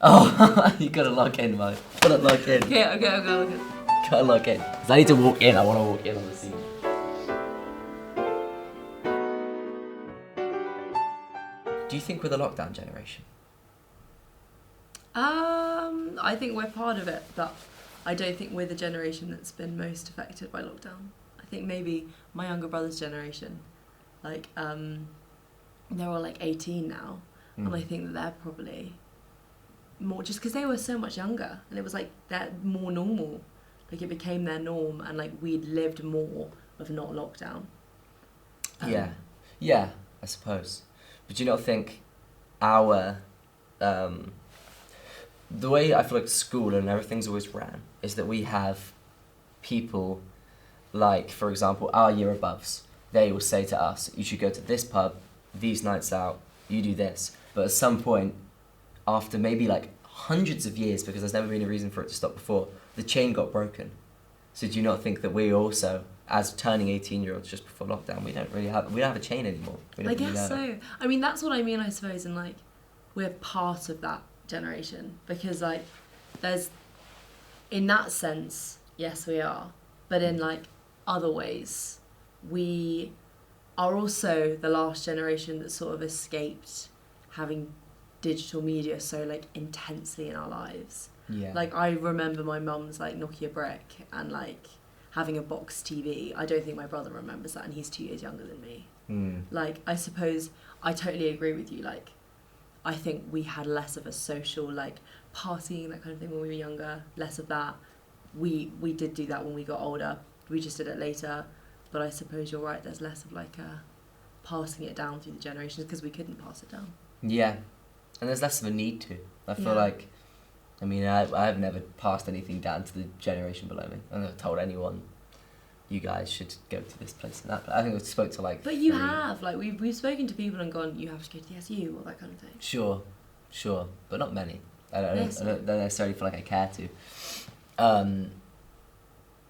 Oh, you gotta log in, mate. Gotta log in. Okay, I'll go log in. Gotta log in. 'Cause I need to walk in. I want to walk in on the scene. Do you think we're the lockdown generation? I think we're part of it, but I don't think we're the generation that's been most affected by lockdown. I think maybe my younger brother's generation, like, they're all like 18 now, and I think that they're probably more, just because they were so much younger, and it was like they're more normal, like it became their norm, and like we'd lived more of not lockdown. Yeah, I suppose. But do you not think our the way I feel like school and everything's always ran is that we have people like, for example, our year above, they will say to us, you should go to this pub, these nights out, you do this. But at some point, after maybe like hundreds of years, because there's never been a reason for it to stop before, the chain got broken. So do you not think that we also, as turning 18-year-olds just before lockdown, we don't have a chain anymore? I guess so. I mean, that's what I mean, I suppose, and like, we're part of that generation, because like, there's, in that sense, yes, we are, but in like other ways, we are also the last generation that sort of escaped having digital media so like intensely in our lives. Yeah. Like, I remember my mum's like Nokia brick and like having a box TV. I don't think my brother remembers that, and he's 2 years younger than me. Like, I suppose I totally agree with you. Like, I think we had less of a social, like, partying, that kind of thing when we were younger, less of that. We did do that when we got older. We just did it later. But I suppose you're right, there's less of, like, a passing it down through the generations, because we couldn't pass it down. Yeah. And there's less of a need to. I feel like, I mean, I've never passed anything down to the generation below me. I've never told anyone, you guys should go to this place and that. But I think I spoke to like... But you have. Like, we've spoken to people and gone, you have to go to the SU or that kind of thing. Sure. But not many. I don't necessarily feel like I care to.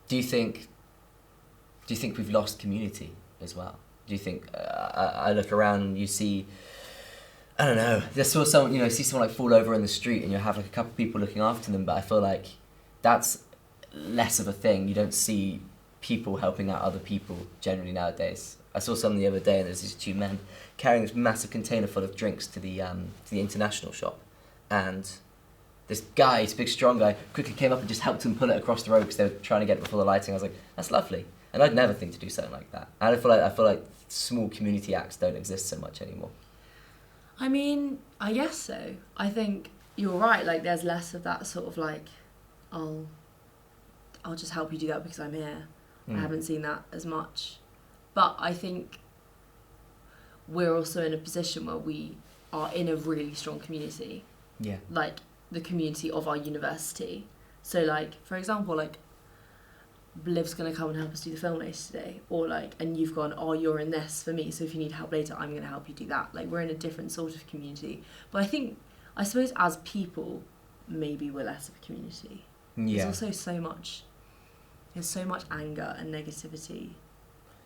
Do you think we've lost community as well? Do you think... I look around and you see... I don't know. There's sort of someone, you see someone like fall over in the street and you have like a couple of people looking after them, but I feel like that's less of a thing. You don't see people helping out other people generally nowadays. I saw some the other day, and there's these two men carrying this massive container full of drinks to the international shop, and this guy, this big strong guy, quickly came up and just helped them pull it across the road because they were trying to get it before the lighting. I was like, that's lovely, and I'd never think to do something like that. And I feel like small community acts don't exist so much anymore. I mean, I guess so. I think you're right. Like, there's less of that sort of like, I'll just help you do that because I'm here. I haven't seen that as much. But I think we're also in a position where we are in a really strong community. Yeah. Like, the community of our university. So, like, for example, like, Liv's going to come and help us do the film later today. Or, like, and you've gone, oh, you're in this for me, so if you need help later, I'm going to help you do that. Like, we're in a different sort of community. But I suppose as people, maybe we're less of a community. Yeah. There's also so much anger and negativity.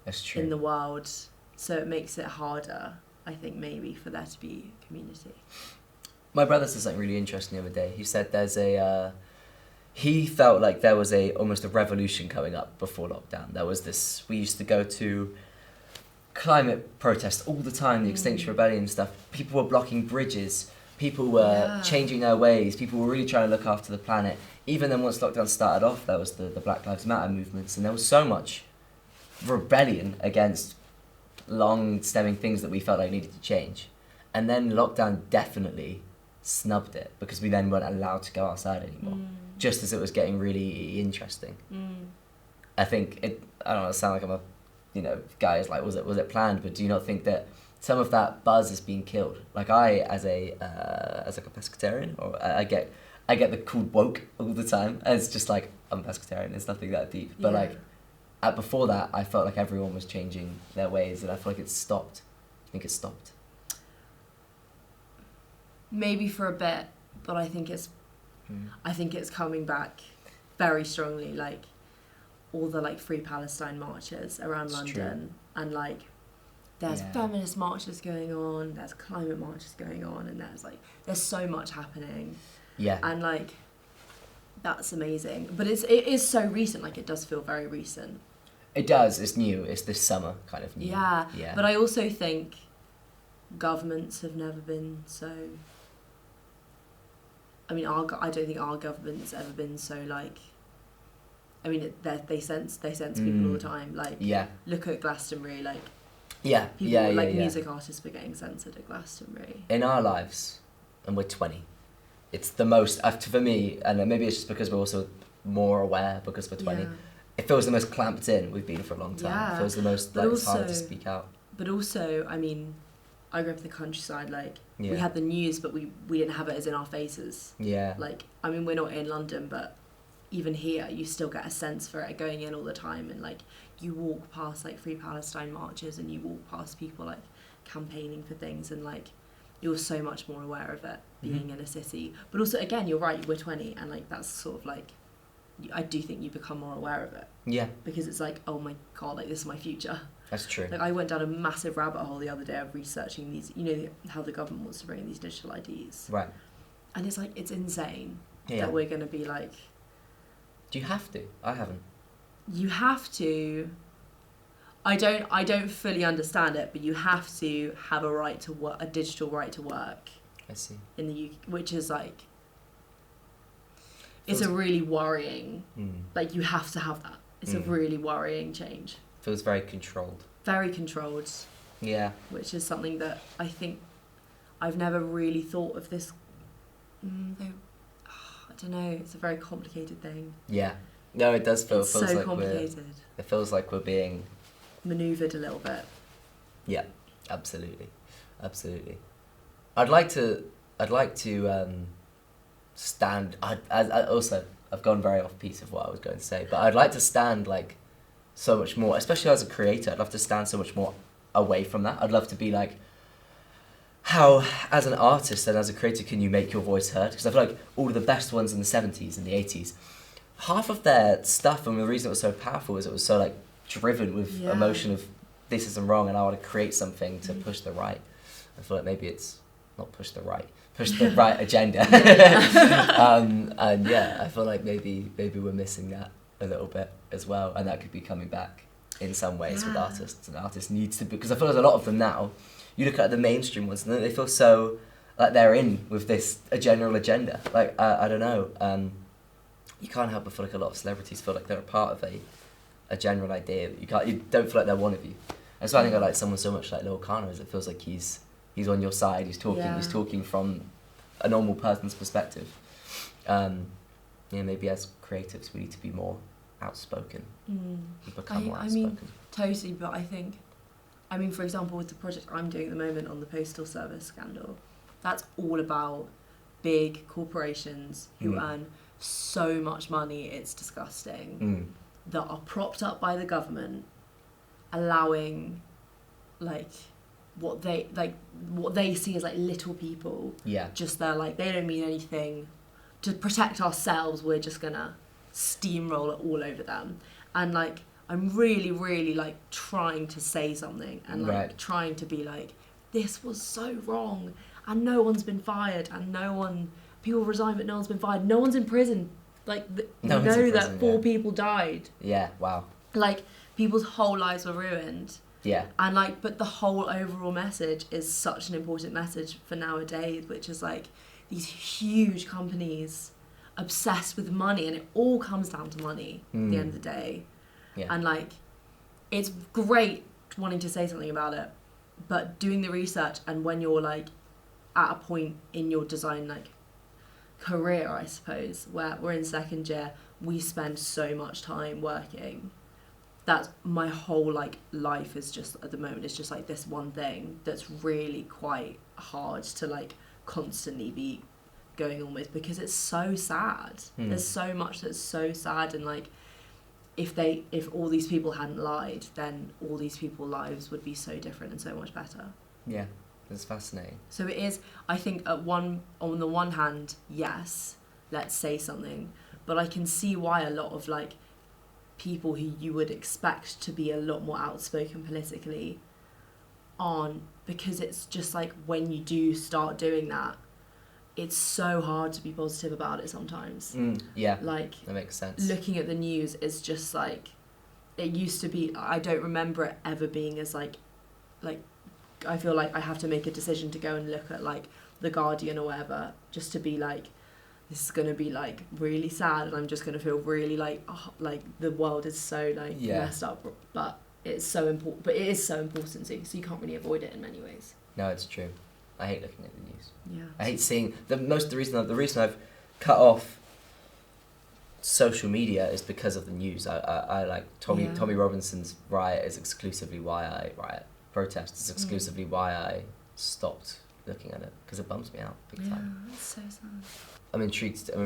That's true. In the world, so it makes it harder, I think, maybe for there to be a community. My brother said something really interesting the other day. He said he felt like there was almost a revolution coming up before lockdown. There was this, we used to go to climate protests all the time, the Extinction Rebellion and stuff. People were blocking bridges, people were changing their ways, people were really trying to look after the planet. Even then, once lockdown started off, there was the Black Lives Matter movements, and there was so much rebellion against long-stemming things that we felt like needed to change. And then lockdown definitely snubbed it, because we then weren't allowed to go outside anymore, just as it was getting really interesting. I think I don't know, it sounds like I'm a guy who's like, was it planned? But do you not think that some of that buzz is being killed? Like, I as a pescatarian, or I get the called woke all the time, and it's just like, I'm a pescatarian, it's nothing that deep. But like, before that, I felt like everyone was changing their ways, and I feel like it's stopped. I think it's stopped. Maybe for a bit, but I think it's coming back very strongly. Like, all the like Free Palestine marches around It's London, and like there's feminist marches going on, there's climate marches going on, and there's so much happening. Yeah. And like that's amazing. But it is so recent, like it does feel very recent. It does, it's new, it's this summer kind of new. Yeah. Yeah. But I also think governments have never been so, I mean, I don't think our government's ever been so like, I mean, they sense people all the time. Like, look at Glastonbury, like, people, music artists were getting censored at Glastonbury. In our lives, and we're 20, it's the most, for me, and maybe it's just because we're also more aware because we're 20, it feels the most clamped in we've been for a long time. Yeah. It feels the most, like, it's harder to speak out. But also, I mean, I grew up in the countryside, like, we had the news, but we didn't have it as in our faces. Yeah. Like, I mean, we're not in London, but even here, you still get a sense for it going in all the time. And, like, you walk past, like, Free Palestine marches and you walk past people, like, campaigning for things. And, like, you're so much more aware of it being in a city. But also, again, you're right, we're 20. And, like, that's sort of, like, I do think you become more aware of it. Yeah. Because it's like, oh, my God, like, this is my future. That's true. Like, I went down a massive rabbit hole the other day of researching these, you know, how the government wants to bring in these digital IDs. Right. And it's like, it's insane that we're going to be like... Do you have to? I haven't. You have to... I don't fully understand it, but you have to have a right to work, a digital right to work. I see. In the UK, which is like... It's a really worrying... Like, you have to have that. It's a really worrying change. Feels very controlled. Very controlled. Yeah. Which is something that I think I've never really thought of this. I don't know. It's a very complicated thing. Yeah. No, it does feel. It's feels so like complicated. It feels like we're being manoeuvred a little bit. Yeah, absolutely, absolutely. I'd like to stand. I've gone very off piece of what I was going to say, but I'd like to stand like so much more, especially as a creator. I'd love to stand so much more away from that. I'd love to be like, how as an artist and as a creator can you make your voice heard? Because I feel like all of the best ones in the 70s and the 80s, half of their stuff, and the reason it was so powerful is it was so like driven with emotion of this isn't wrong and I want to create something to push the right. I feel like maybe it's not push the right agenda. And yeah, I feel like maybe we're missing that a little bit as well, and that could be coming back in some ways with artists. And artists needs to be, because I feel there's a lot of them now. You look at the mainstream ones, and they feel so like they're in with a general agenda. Like I don't know. You can't help but feel like a lot of celebrities feel like they're a part of a general idea. You don't feel like they're one of you. And so I think I like someone so much like Lil Kana, is it feels like he's on your side. He's talking from a normal person's perspective. Maybe as creatives we need to be more outspoken. Become more outspoken. I mean, totally, but I think, for example, with the project I'm doing at the moment on the postal service scandal, that's all about big corporations who earn so much money, it's disgusting, that are propped up by the government, allowing, what they see as, little people. Yeah. Just they're, they don't mean anything. To protect ourselves, we're just gonna steamroll it all over them. And, I'm really, really, trying to say something and, trying to be this was so wrong, and no one's been fired, and people resign, but no one's been fired. No one's in prison. That 4 people died. Yeah, wow. People's whole lives were ruined. Yeah. And, but the whole overall message is such an important message for nowadays, which is, these huge companies obsessed with money, and it all comes down to money at the end of the day. Yeah. And, it's great wanting to say something about it, but doing the research, and when you're, at a point in your design, career, I suppose, where we're in second year, we spend so much time working. That's my whole life is just at the moment. It's just this one thing that's really quite hard to constantly be going on with, because it's so sad. There's so much that's so sad, and if all these people hadn't lied, then all these people's lives would be so different and so much better. Yeah, that's fascinating. So it is, I think, on the one hand, yes, let's say something, but I can see why a lot of people who you would expect to be a lot more outspoken politically aren't, because it's just like when you do start doing that, it's so hard to be positive about it sometimes. Yeah, like that makes sense. Looking at the news is just like, it used to be, I don't remember it ever being as like I feel like I have to make a decision to go and look at like The Guardian or whatever, just to be like, this is going to be like really sad, and I'm just going to feel really like, oh, like the world is so like messed up, but it's so important, but it is so important too, so you can't really avoid it in many ways. No, it's true. I hate looking at the news. Yeah. I hate seeing the reason I've cut off social media is because of the news. I like Tommy Robinson's riot is exclusively why I protest is exclusively why I stopped looking at it, because it bums me out big time. Yeah, it's so sad. I'm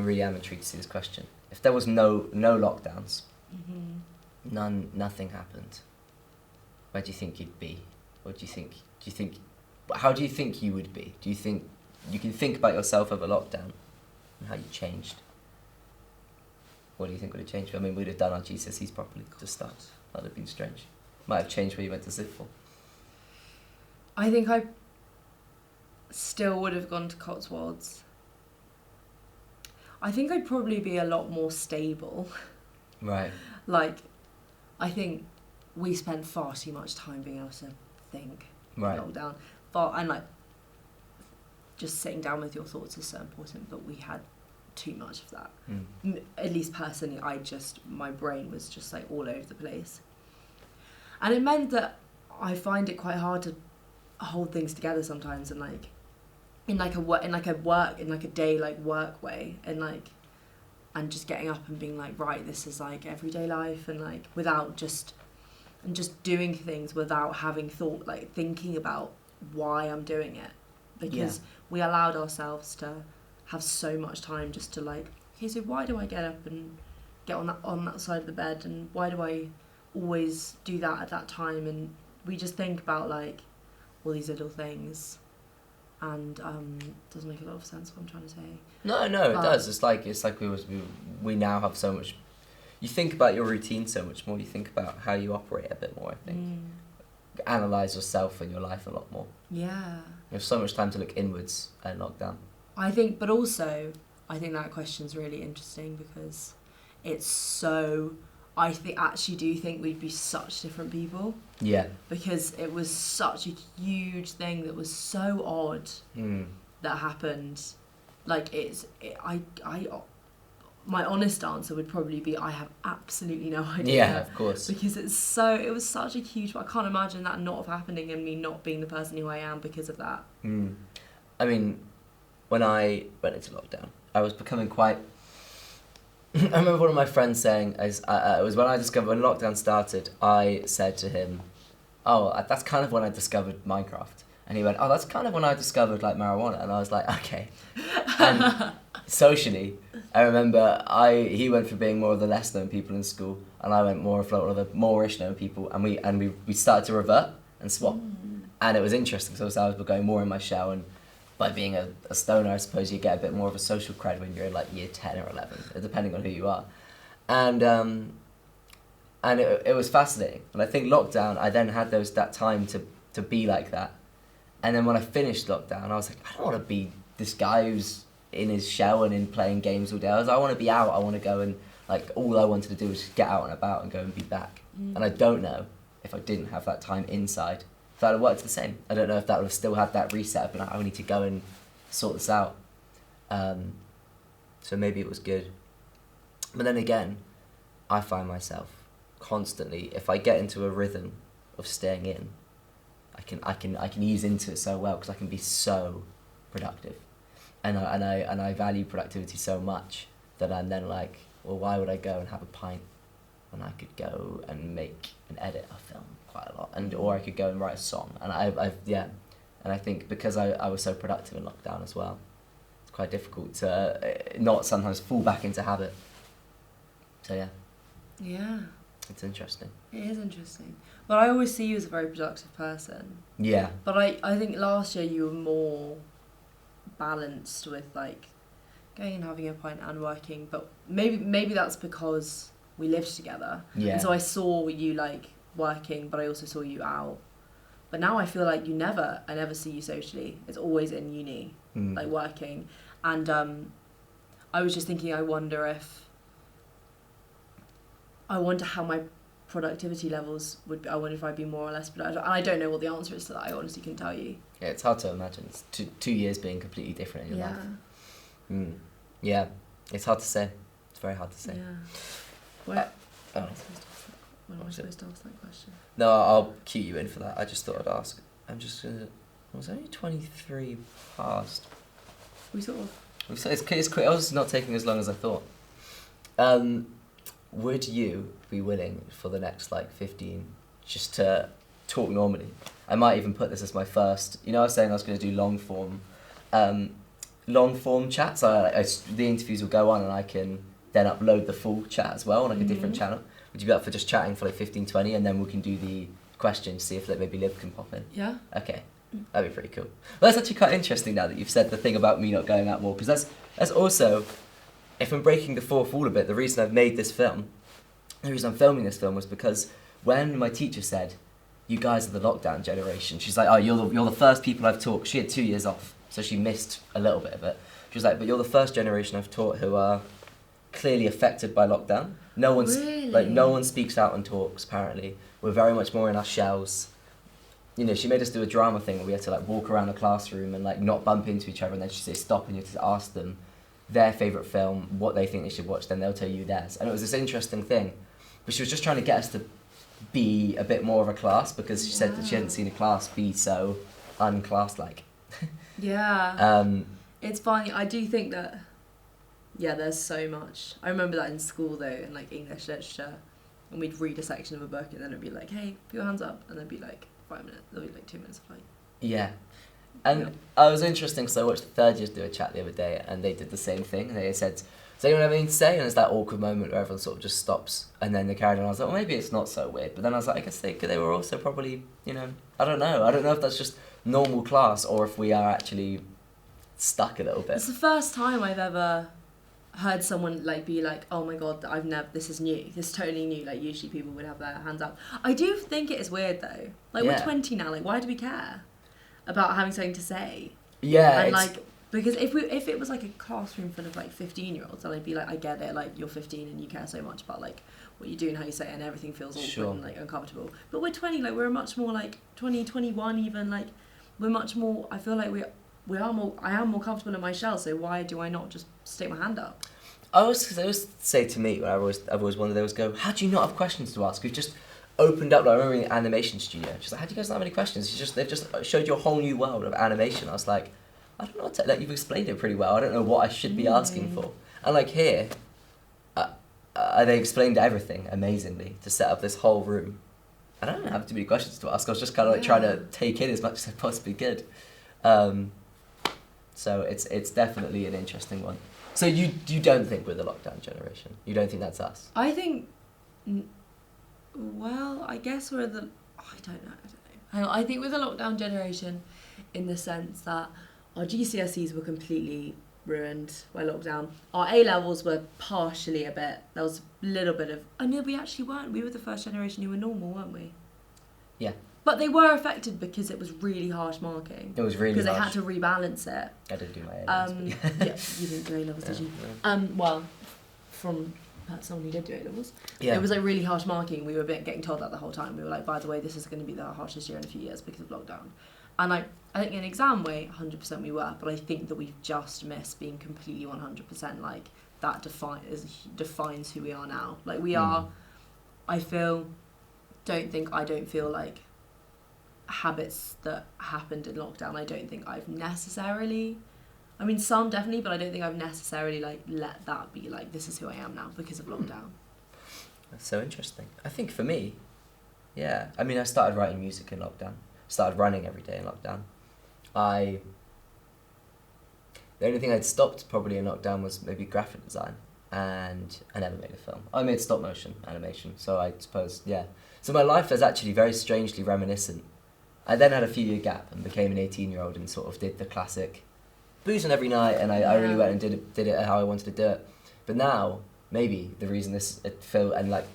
really intrigued to see this question. If there was no lockdowns, nothing happened, where do you think you'd be? What do you think? How do you think you would be? Do you think you can think about yourself over lockdown and how you changed? What do you think would have changed? I mean, we'd have done our GCSEs properly to start. That would have been strange. Might have changed where you went to sit for. I think I still would have gone to Cotswolds. I think I'd probably be a lot more stable. Right. Like, I think we spent far too much time being able to think. Right. Lockdown. And like, just sitting down with your thoughts is so important, but we had too much of that. At least personally, my brain was just like all over the place. And it meant that I find it quite hard to hold things together sometimes, and like in a day like work way, and just getting up and being like, right, this is like everyday life, and like just doing things without having thinking about why I'm doing it, because we allowed ourselves to have so much time just to like, okay, so why do I get up and get on that side of the bed, and why do I always do that at that time? And we just think about like all these little things, and doesn't make a lot of sense what I'm trying to say. No, it does. It's like we now have so much. You think about your routine so much more. You think about how you operate a bit more, I think. Analyse yourself and your life a lot more. Yeah. You have so much time to look inwards and lockdown. I think that question's really interesting, because it's so... I actually do think we'd be such different people. Yeah. Because it was such a huge thing that was so odd that happened. Like, my honest answer would probably be I have absolutely no idea. Yeah, of course. Because it was such a huge... I can't imagine that not happening and me not being the person who I am because of that. I mean, when I went into lockdown, I was becoming quite... I remember one of my friends saying, it was when lockdown started, I said to him, oh, that's kind of when I discovered Minecraft. And he went, oh, that's kind of when I discovered like marijuana. And I was like, okay. And socially, I remember he went for being more of the less known people in school, and I went more of the more-ish known people, and we started to revert and swap. And it was interesting, because I was going more in my shell, and by being a stoner, I suppose you get a bit more of a social cred when you're in like year 10 or 11, depending on who you are. And it was fascinating. And I think lockdown, I then had that time to be like that. And then when I finished lockdown, I was like, I don't want to be this guy who's in his shell and in playing games all day. I want to be out. I want to go, and like all I wanted to do was just get out and about and go and be back. And I don't know if I didn't have that time inside, if that would have worked the same. I don't know if that would have still had that reset up and like, I need to go and sort this out. So maybe it was good. But then again, I find myself constantly, if I get into a rhythm of staying in, I can ease into it so well, because I can be so productive, and I value productivity so much that I'm then like, well, why would I go and have a pint when I could go and make and edit a film quite a lot, or I could go and write a song, and and I think because I was so productive in lockdown as well, it's quite difficult to not sometimes fall back into habit. So yeah, it's interesting. It is interesting. But I always see you as a very productive person. Yeah. But I think last year you were more balanced with like going and having a pint and working. But maybe that's because we lived together. Yeah. And so I saw you like working, but I also saw you out. But now I feel like I never see you socially. It's always in uni, like working. And I was just thinking, I wonder how my productivity levels would be. I wonder if I'd be more or less productive. And I don't know what the answer is to that. I honestly couldn't tell you. Yeah, it's hard to imagine. It's 2 years being completely different in your life. Yeah, it's hard to say. It's very hard to say. Yeah. When am I supposed to ask that question? No, I'll cue you in for that. I just thought I'd ask. I'm just gonna. I was only 23 past. We sort of. It's quick. I was not taking as long as I thought. Would you be willing for the next 15 just to talk normally? I might even put this as my first. I was saying I was going to do long form chats. The interviews will go on and I can then upload the full chat as well on a different channel. Would you be up for just chatting for 15, 20 and then we can do the questions, see if maybe Liv can pop in? Yeah. Okay. That'd be pretty cool. Well, that's actually quite interesting now that you've said the thing about me not going out more, because that's also, if I'm breaking the fourth wall a bit, the reason I've made this film, the reason I'm filming this film was because when my teacher said, you guys are the lockdown generation, she's like, oh, you're the first people I've taught. She had 2 years off, so she missed a little bit of it. She was like, but you're the first generation I've taught who are clearly affected by lockdown. No one speaks out and talks, apparently. We're very much more in our shells. She made us do a drama thing where we had to walk around a classroom and not bump into each other, and then she'd say stop and you had to ask them their favourite film, what they think they should watch, then they'll tell you theirs. And it was this interesting thing. But she was just trying to get us to be a bit more of a class, because she said that she hadn't seen a class be so unclass-like. Yeah. It's funny, I do think that, there's so much. I remember that in school though, in English literature, and we'd read a section of a book and then it'd be like, hey, put your hands up, and there'd be 5 minutes, there'd be 2 minutes of Yeah. And I was interesting because I watched the third years do a chat the other day and they did the same thing. They said, does anyone have anything to say? And it's that awkward moment where everyone sort of just stops and then they carried on. I was like, well, maybe it's not so weird. But then I was like, I guess they were also probably, I don't know. I don't know if that's just normal class or if we are actually stuck a little bit. It's the first time I've ever heard someone be like, oh my god, this is new, this is totally new. Usually people would have their hands up. I do think it is weird though. We're 20 now, why do we care about having something to say? Yeah. And because if it was a classroom full of 15-year-olds, then I'd be like, I get it, you're 15 and you care so much about what you do and how you say it, and everything feels awkward and uncomfortable. But we're 20, we're much more 20, 21 even, we're much more, I feel like I am more comfortable in my shell, so why do I not just stick my hand up? I always say to me, I've always wondered, they always go, how do you not have questions to ask? We've just opened up, I remember in the animation studio, she's like, how do you guys not have any questions? They've just showed you a whole new world of animation. I was like, I don't know what to, you've explained it pretty well. I don't know what I should be asking for. And here, they explained everything amazingly to set up this whole room. I don't have too many questions to ask. I was just kind of trying to take in as much as I possibly could. So it's definitely an interesting one. So you don't think we're the lockdown generation? You don't think that's us? I think, well, I guess we're the, I don't know. I think we're the lockdown generation in the sense that our GCSEs were completely ruined by lockdown. Our A-levels were partially a bit, there was a little bit of, oh no, we actually weren't. We were the first generation who were normal, weren't we? Yeah. But they were affected because it was really harsh marking. It was really harsh. Because they had to rebalance it. I didn't do my A-levels. Yeah, you didn't do A-levels, did you? No. Well, from someone who did do A-levels. Yeah. It was really harsh marking. We were getting told that the whole time. We were like, by the way, this is going to be the harshest year in a few years because of lockdown. And I think in exam way, 100% we were, but I think that we've just missed being completely 100% that defines who we are now. We are, I don't feel like habits that happened in lockdown, I don't think I've necessarily, I mean some definitely, but I don't think I've necessarily let that be this is who I am now because of lockdown. That's so interesting. I think for me, yeah, I mean I started writing music in lockdown, started running every day in lockdown. The only thing I'd stopped probably in lockdown was maybe graphic design, and I never made a film. I made stop motion animation, so I suppose, yeah. So my life is actually very strangely reminiscent. I then had a few year gap and became an 18-year-old and sort of did the classic boozing every night, and I really went and did it how I wanted to do it. But now maybe the reason this feel and like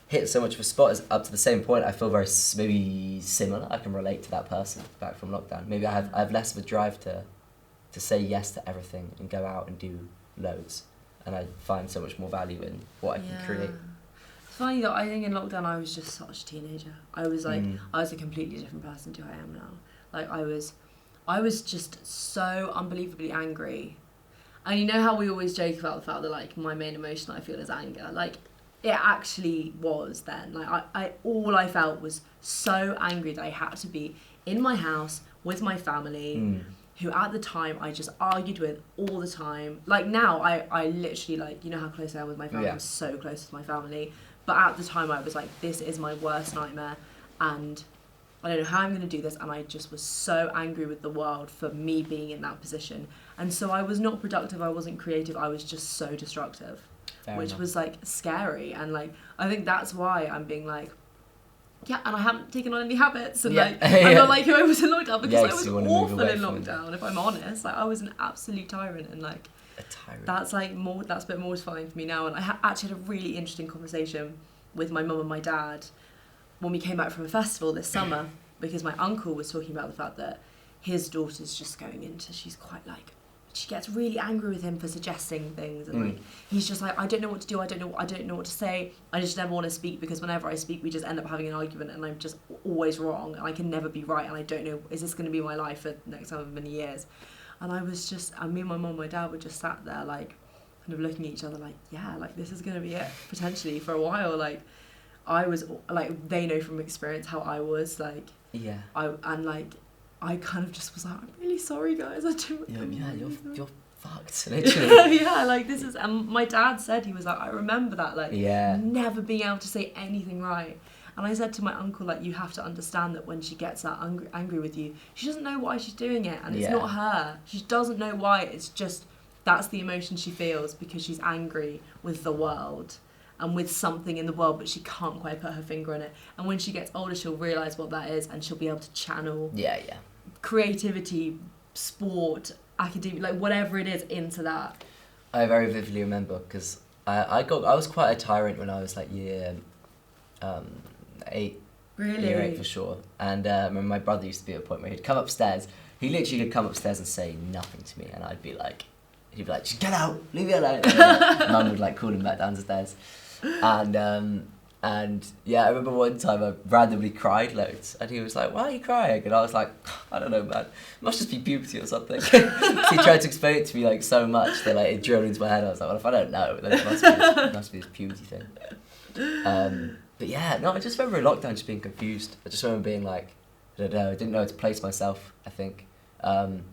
hit so much of a spot is up to the same point. I feel very maybe similar. I can relate to that person back from lockdown. Maybe I have less of a drive to say yes to everything and go out and do loads, and I find so much more value in what I can create. It's funny that I think in lockdown I was just such a teenager. I was like I was a completely different person to who I am now. Like I was just so unbelievably angry. And you know how we always joke about the fact that like my main emotion I feel is anger. Like it actually was then. Like I all I felt was so angry that I had to be in my house with my family, who at the time I just argued with all the time. Like now I literally like, you know how close I am with my family. I'm so close with my family. But at the time I was like, this is my worst nightmare and I don't know how I'm going to do this, and I just was so angry with the world for me being in that position. And so I was not productive, I wasn't creative, I was just so destructive. Fair which enough. Was like scary, and like I think that's why I'm being like, yeah, and I haven't taken on any habits, and like I'm not like who I was in lockdown, because I was awful in lockdown, if I'm honest. Like I was an absolute tyrant, and like a tyrant. That's like that's a bit mortifying for me now. And I actually had a really interesting conversation with my mum and my dad when we came back from a festival this summer, because my uncle was talking about the fact that his daughter's just going into, she's quite like, she gets really angry with him for suggesting things, and like he's just like, I don't know what to do, I don't know what to say, I just never want to speak, because whenever I speak we just end up having an argument and I'm just always wrong and I can never be right, and I don't know, is this going to be my life for the next however many years? And I was just, and me and my mum and my dad were just sat there like kind of looking at each other like, yeah, like this is going to be it potentially for a while. Like I was like, they know from experience how I was like, I kind of just was like, I'm really sorry guys, I didn't you're fucked literally. Yeah, like this is, and my dad said, he was like, I remember that, like never being able to say anything right. And I said to my uncle, like, you have to understand that when she gets that angry with you, she doesn't know why she's doing it, and it's not her, she doesn't know why, it's just that's the emotion she feels because she's angry with the world and with something in the world, but she can't quite put her finger on it. And when she gets older, she'll realise what that is, and she'll be able to channel creativity, sport, academia, like whatever it is, into that. I very vividly remember, because I was quite a tyrant when I was like year 8. Really? Year 8 for sure. And I remember my brother used to be at a point where he'd come upstairs, he literally could come upstairs and say nothing to me, and I'd be like, he'd be like, just get out, leave me alone. And Mum would like call him back downstairs. And yeah, I remember one time I randomly cried loads, and he was like, why are you crying? And I was like, I don't know, man, it must just be puberty or something. So he tried to explain it to me like so much that like it drilled into my head. I was like, well, if I don't know, then it must be this puberty thing. But yeah, no, I just remember in lockdown just being confused. I just remember being like, I don't know, I didn't know how to place myself, I think. And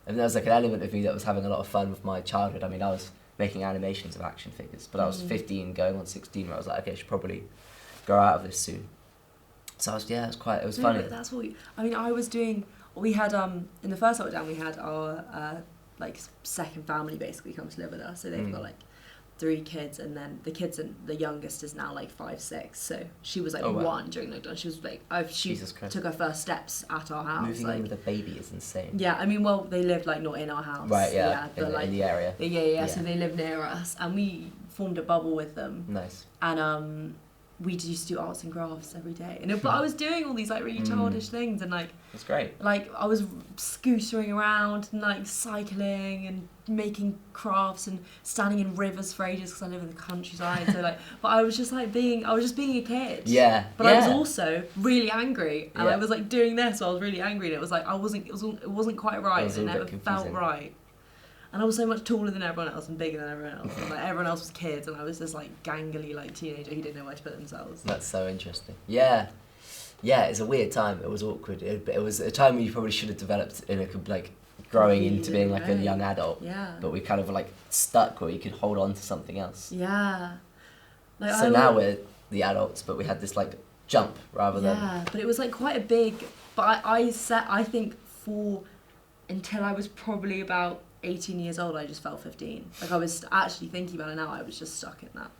there was like an element of me that was having a lot of fun with my childhood. I mean, I was making animations of action figures, but I was 15 going on 16 where I was like, okay, I should probably grow out of this soon. So I was, it was funny. But that's what I was doing, we had, in the first lockdown we had our, like, second family basically come to live with us, so they've got like 3 kids, and then the youngest is now like 5, 6, so she was like 1 during lockdown. She was like, she took her first steps at our house. Moving in with a baby is insane. Yeah, I mean, well, they lived like not in our house. Right, yeah, but in the area. Yeah, so they lived near us, and we formed a bubble with them. Nice. And we used to do arts and crafts every day, and but I was doing all these like really childish things, and like it's great. Like I was scootering around and like cycling and making crafts and standing in rivers for ages because I live in the countryside. So like, but I was just being a kid. Yeah. But I was also really angry, and I was like doing this, so I was really angry, and it was like it wasn't quite right. It never felt right. And I was so much taller than everyone else and bigger than everyone else. And like everyone else was kids, and I was this like gangly like teenager who didn't know where to put themselves. That's so interesting. Yeah, it's a weird time. It was awkward. It was a time where you probably should have developed in a like growing into being like a young adult. Yeah. But we kind of like stuck where you could hold on to something else. Yeah. Like so now we're the adults, but we had this like jump rather than. Yeah, but it was like quite a big. But I think until I was probably about 18 years old, I just felt 15. Like I was actually thinking about it now, I was just stuck in that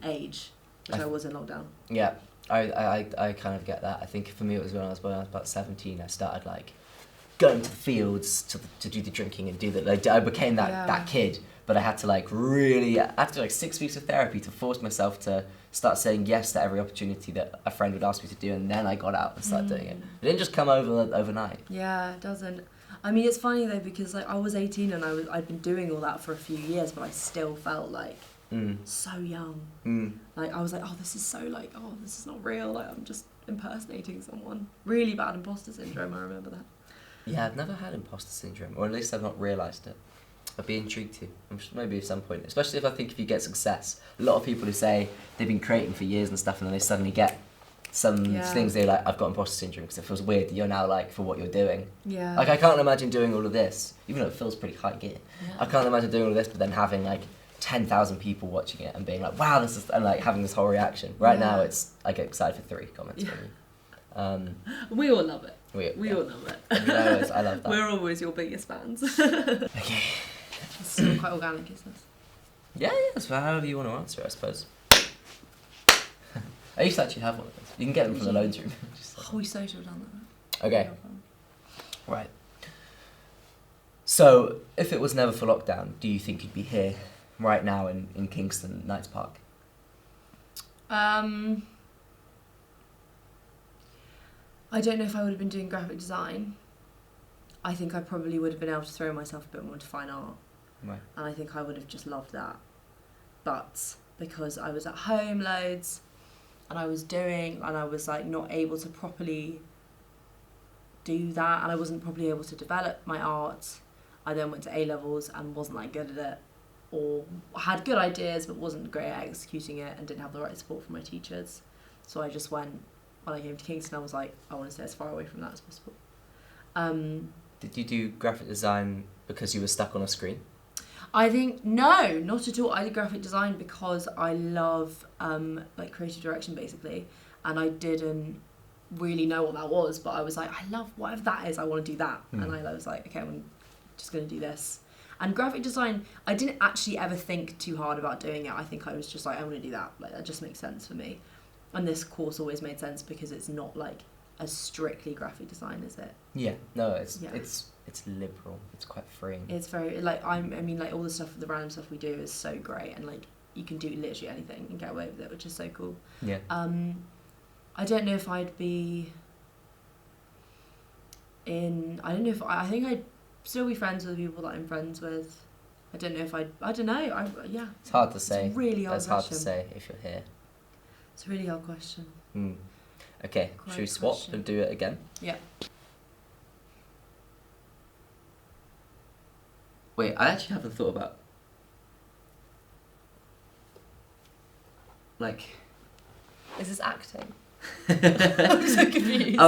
age, which I was in lockdown. Yeah, I kind of get that. I think for me it was when I was about 17, I started like going to the fields to do the drinking and do that. Like, I became that kid, but I had to like really, after like 6 weeks of therapy, to force myself to start saying yes to every opportunity that a friend would ask me to do, and then I got out and started doing it. It didn't just come overnight. Yeah, it doesn't. I mean, it's funny though, because like I was 18 and I'd been doing all that for a few years, but I still felt like so young. Like I was like, oh, this is so like, oh, this is not real. Like I'm just impersonating someone. Really bad imposter syndrome. I remember that. Yeah, I've never had imposter syndrome, or at least I've not realised it. I'd be intrigued to. Maybe at some point, especially if you get success. A lot of people who say they've been creating for years and stuff, and then they suddenly get some things, they're like, I've got imposter syndrome, because it feels weird that you're now like, for what you're doing. Yeah. Like I can't imagine doing all of this, even though it feels pretty high gear. Yeah. I can't imagine doing all of this, but then having like 10,000 people watching it and being like, wow, this is, and like having this whole reaction. Right now, I get excited for 3 comments from you. We all love it. We all love it. I love that. We're always your biggest fans. Okay. It's still quite organic, isn't it? Yeah, so however you want to answer it, I suppose. I used to actually have one of those. You can get them from the loans room. We so should have done that. Okay. Right. So, if it was never for lockdown, do you think you'd be here right now in Kingston, Knights Park? I don't know if I would have been doing graphic design. I think I probably would have been able to throw myself a bit more into fine art. Right. And I think I would have just loved that. But because I was at home loads, and I was like not able to properly do that, and I wasn't properly able to develop my art, I then went to A-levels and wasn't like good at it, or had good ideas but wasn't great at executing it, and didn't have the right support from my teachers. So I just went, when I came to Kingston, I was like, I want to stay as far away from that as possible. Did you do graphic design because you were stuck on a screen? I think, no, not at all. I did graphic design because I love like creative direction, basically, and I didn't really know what that was, but I was like, I love whatever that is, I want to do that. And I was like, okay, I'm just going to do this. And graphic design, I didn't actually ever think too hard about doing it. I think I was just like, I want to do that. Like, that just makes sense for me. And this course always made sense because it's not like as strictly graphic design, is it? Yeah, no, it's liberal. It's quite freeing. It's very like I mean like all the stuff, the random stuff we do is so great, and like you can do literally anything and get away with it, which is so cool. Yeah. I don't know if I'd be in. I don't know if I think I'd still be friends with the people that I'm friends with. I don't know if I don't know. Yeah. It's hard to say. It's a really hard question. It's hard to say if you're here. It's a really hard question. Okay, should we swap and do it again? Yeah. Wait, I actually haven't thought about... Like... Is this acting? I'm so confused. I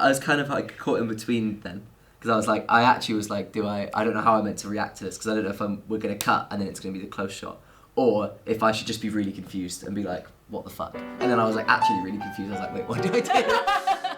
was kind of like caught in between then. Because I was like, I actually was like, I don't know how I meant to react to this, because I don't know if we're going to cut and then it's going to be the close shot. Or if I should just be really confused and be like, what the fuck? And then I was like actually really confused. I was like, wait, what do I do?